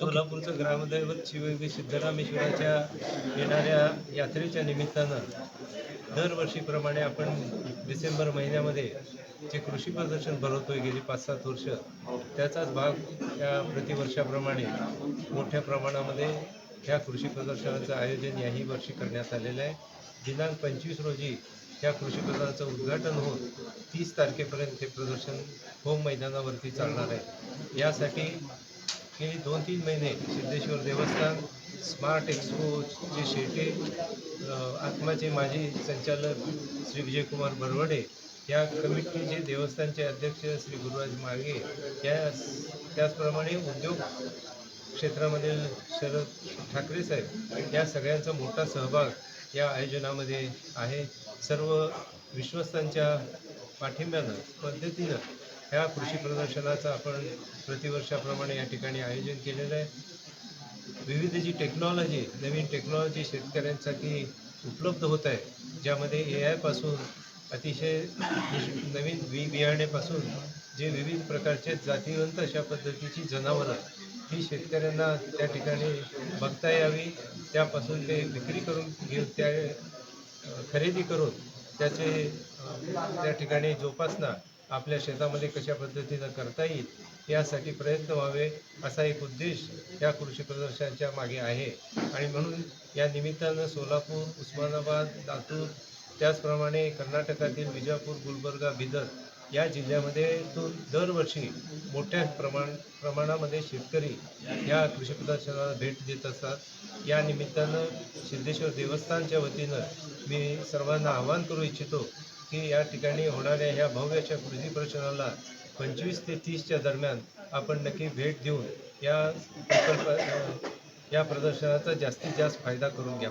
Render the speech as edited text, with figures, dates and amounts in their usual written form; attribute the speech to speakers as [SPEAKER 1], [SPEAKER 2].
[SPEAKER 1] Okay.
[SPEAKER 2] सोलापूरचं ग्रामदैवत शिवयोगी सिद्धरामेश्वराच्या येणाऱ्या यात्रेच्या निमित्तानं दरवर्षीप्रमाणे आपण डिसेंबर महिन्यामध्ये जे कृषी प्रदर्शन भरवतोय गेली 5-7 वर्ष, त्याचाच भाग या प्रतिवर्षाप्रमाणे मोठ्या प्रमाणामध्ये ह्या कृषी प्रदर्शनाचं आयोजन याही वर्षी करण्यात आलेलं आहे. दिनांक 25 रोजी या कृषी प्रदर्शनाचं उद्घाटन होऊन 30 तारखेपर्यंत हे प्रदर्शन होम मैदानावरती चालणार आहे. यासाठी गेली 2-3 महिने सिद्धेश्वर देवस्थान स्मार्ट एक्सपोचे शेटे आत्माचे माजी संचालक श्री विजयकुमार बरवडे, या कमिटीचे देवस्थानचे अध्यक्ष श्री गुरुराज माळगे, त्याचप्रमाणे उद्योग क्षेत्रामधील शरद ठाकरे साहेब, या सगळ्यांचा मोठा सहभाग या आयोजनामध्ये आहे. सर्व विश्वस्तांच्या पाठिंब्यानं पद्धतीनं ह्या कृषी प्रदर्शनाचं आपण प्रतिवर्षाप्रमाणे या ठिकाणी आयोजन केलेलं आहे. विविध जी टेक्नॉलॉजी, नवीन टेक्नॉलॉजी शेतकऱ्यांसाठी उपलब्ध होत आहे, ज्यामध्ये AI पासून अतिशय नवीन बियाण्यापासून जे विविध प्रकारचे जातीवंत अशा पद्धतीची जनावरं ही शेतकऱ्यांना त्या ठिकाणी बघता यावी, त्यापासून ते विक्री करून खरेदी करून त्याचे त्या ठिकाणी जोपासना आपल्या शेतामध्ये कशा पद्धतीनं करता येईल, यासाठी प्रयत्न व्हावे, असा एक उद्देश या कृषी प्रदर्शनाच्या मागे आहे. आणि म्हणून या निमित्तानं सोलापूर, उस्मानाबाद, लातूर, त्याचप्रमाणे कर्नाटकातील विजापूर, गुलबर्गा, बिदर या जिल्ह्यामध्ये दरवर्षी मोठ्या प्रमाणामध्ये शेतकरी या कृषी प्रदर्शनाला भेट देत असतात. या निमित्तानं सिद्धेश्वर देवस्थानच्या वतीनं मी सर्वांना आवाहन करू इच्छितो की या ठिकाणी होणाऱ्या ह्या भव्य अशा कृषी प्रदर्शनाला 25 ते 30च्या दरम्यान आपण नक्की भेट देऊन या प्रदर्शनाचा जास्तीत जास्त फायदा करून घ्यावा.